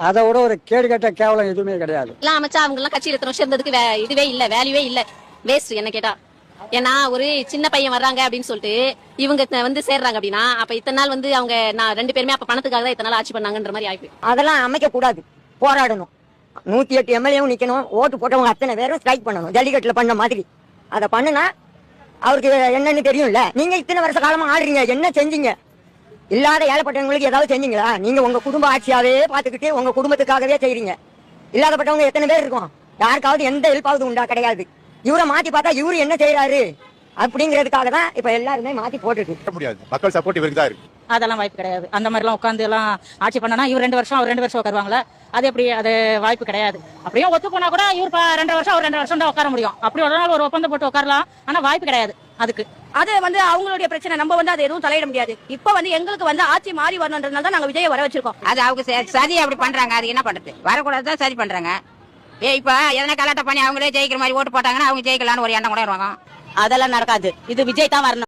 அதை விட ஒரு கேடு கட்ட கேவலம் எதுவுமே கிடையாது. எல்லாம் அமைச்சா அவங்க எல்லாம் கட்சியில இத்தனை வருஷம் இருந்ததுக்கு இதுவே இல்ல, வேல்யூவே இல்ல, வேஸ்ட் என்ன கேட்டா. ஏன்னா ஒரு சின்ன பையன் வர்றாங்க அப்படின்னு சொல்லிட்டு இவங்க வந்து சேர்றாங்க அப்படின்னா அப்ப இத்தனை நாள் வந்து அவங்க நான் 2 பேருமே அப்ப பணத்துக்காக தான் இத்தனை நாள் ஆட்சி பண்ணாங்கன்ற மாதிரி ஆயிடுச்சு. அதெல்லாம் அமைக்க கூடாது, போராடணும். 108 எம்எல்ஏவும் நிக்கணும், ஓட்டு போட்டவங்க அத்தனை பேரும் ஸ்ட்ரைக் பண்ணணும், ஜல்லிக்கட்டுல பண்ண மாதிரி. அதை பண்ணுனா அவருக்கு என்னன்னு தெரியும்ல. நீங்க இத்தனை வருஷ காலமா ஆடுறீங்க, என்ன செஞ்சீங்க? இல்லாத ஏழைப்பட்டவங்களுக்கு ஏதாவது செஞ்சீங்களா? நீங்க உங்க குடும்ப ஆட்சியாவே பாத்துக்கிட்டு உங்க குடும்பத்துக்காகவே செய்றீங்க. இல்லாதப்பட்டவங்க எத்தனை பேர் இருக்கும்? யாருக்காவது எந்த ஹெல்ப்பாவது உண்டா? கிடையாது. இவரை மாத்தி பார்த்தா இவரு என்ன செய்யறாரு அப்படிங்கிறதுக்காக தான் இப்ப எல்லாருமே மாத்தி போட்டுட்டு முடியாது. மக்கள் சப்போர்ட் இவருக்கு தான் இருக்கு. அதெல்லாம் வாய்ப்பு கிடையாது. அந்த மாதிரி எல்லாம் உட்காந்து எல்லாம் ஆட்சி பண்ணனா இவர் 2 வருஷம் அவர் 2 வருஷம் உட்காருவாங்களா? அது எப்படி? அது வாய்ப்பு கிடையாது. அப்படியே ஒத்து போனா கூட இவர் 2 வருஷம் அவர் 2 வருஷம் தான் உட்கார முடியும். அப்படி ஒரு நாள் ஒரு ஒப்பந்தம் போட்டு உட்காரலாம். ஆனா வாய்ப்பு கிடையாது அதுக்கு. அது வந்து அவங்களுடைய பிரச்சனை, நம்ம வந்து அது எதுவும் தலையிட முடியாது. இப்ப வந்து எங்களுக்கு வந்து ஆட்சி மாறி வரணுன்றதுனால தான் நாங்க விஜயை வர வச்சிருக்கோம். அது அவங்க சரி அப்படி பண்றாங்க, அது என்ன பண்றது? வரக்கூடாதுதான் சரி பண்றாங்க. இப்ப எதனா கலாட்டம் பண்ணி அவங்களே ஜெயிக்கிற மாதிரி ஓட்டு போட்டாங்கன்னா அவங்க ஜெயிக்கலான்னு ஒரு எண்ணம் கூட வருவாங்க. அதெல்லாம் நடக்காது. இது விஜய் தான் வரணும்.